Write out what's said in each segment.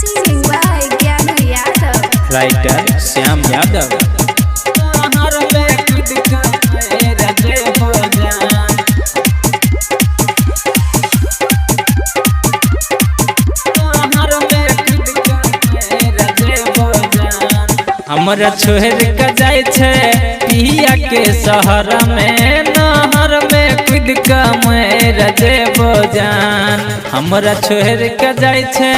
Singing by Gyanu Yadav. Writer Shyam Yadav. हमरा छोहर का जाय छे पिया के शहर में, नहर में कूद के मेरा जेबो जान। हमरा छोहर का जाय छे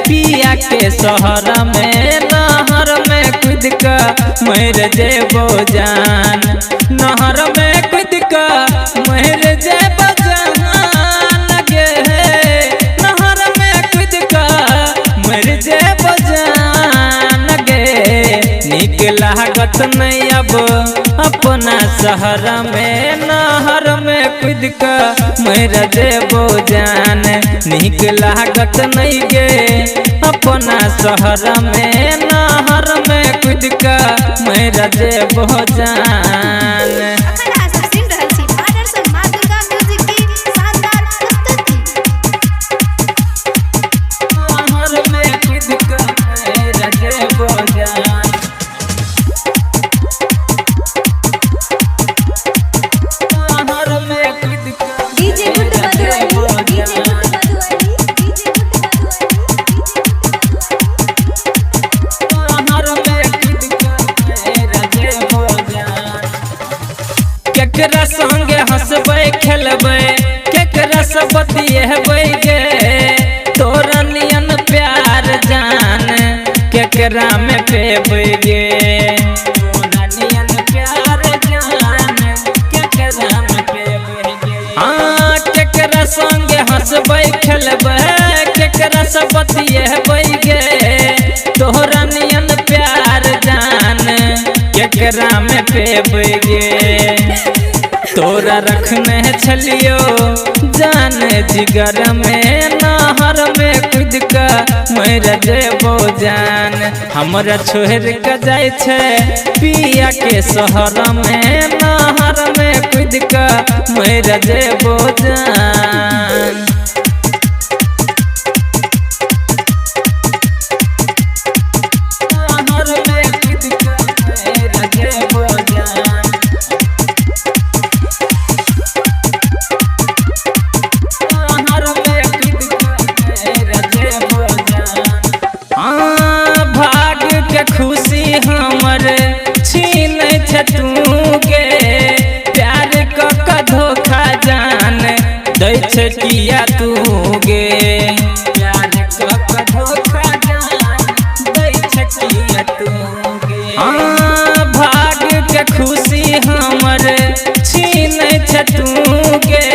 पिया के शहर में, नहर में कूद के मेरा जेबो जान। नहर में कूद के मेरा जेबो जान गे, नहर में कूद के मेरा जेबो जान गे। निक लागत नहीं अब अपना शहर में, नहर में कूद के मेरा जेबो जान। निक लागत नहीं गे अपना शहर में, नहर में कूद के मेरा जेबो जान। अखन आसब सुनि रहल छी आदर्श माँ दुर्गा म्यूजिक की शानदार प्रस्तुति। नहर में कूद के मेरा जेबो जान। DJ good Madhubani, DJ good Madhubani, DJ good Madhubani. केकरा संगे हंसबै खेलबै, केकरा से बतियेबै गे। तोरा नियन प्यार जान केकरा में पेबै गे। तोरा नियन प्यार जान केकरा में पेबै गे। हाँ केकरा संगे हंसबै खेलबै, केकरा से बतियेबै गे। तोरा नियन प्यार जान केकरा में पेबै गे। तोरा रखने छलियो जान जिगर में, नहर में कूद के मेरा जेबो जान। हमरा छोहर के जाय छे पिया के शहर में, नहर में कूद के मेरा जेबो जान। खुशी हमर छीन छे तू गे, प्यार क धोखा जान दै छे किया तू गे। प्यार क धोखा जान दै छे किया तू गे। हाँ भाग के खुशी हमर छीन छे तू गे,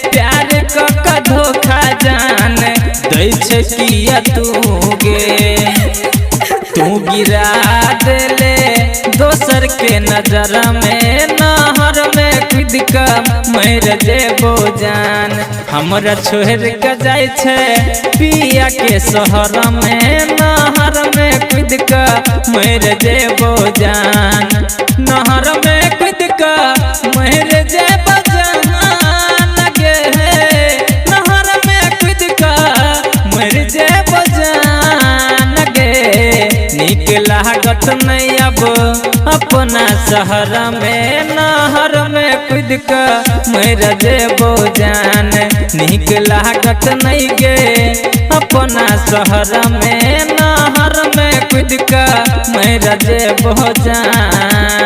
प्यार क धोखा जान दै छे किया तू गे। तू गिरा देले दोसर के नजर में, नहर में कूद के मेरा जेबो जान। हमरा छोहर के जाय छे पिया के शहर में, नहर में कूद के मेरा जेबो जान। नहर में कूद के मेरा जेबो जान गे, नहर में कूद के मेरा जेबो जान गे। निक लागत नहीं अब अपना शहर में, नहर में कूद के मेरा जेबो जान। निक लागत नहीं गे अपना शहर में, नहर में कूद के मेरा जेबो जान।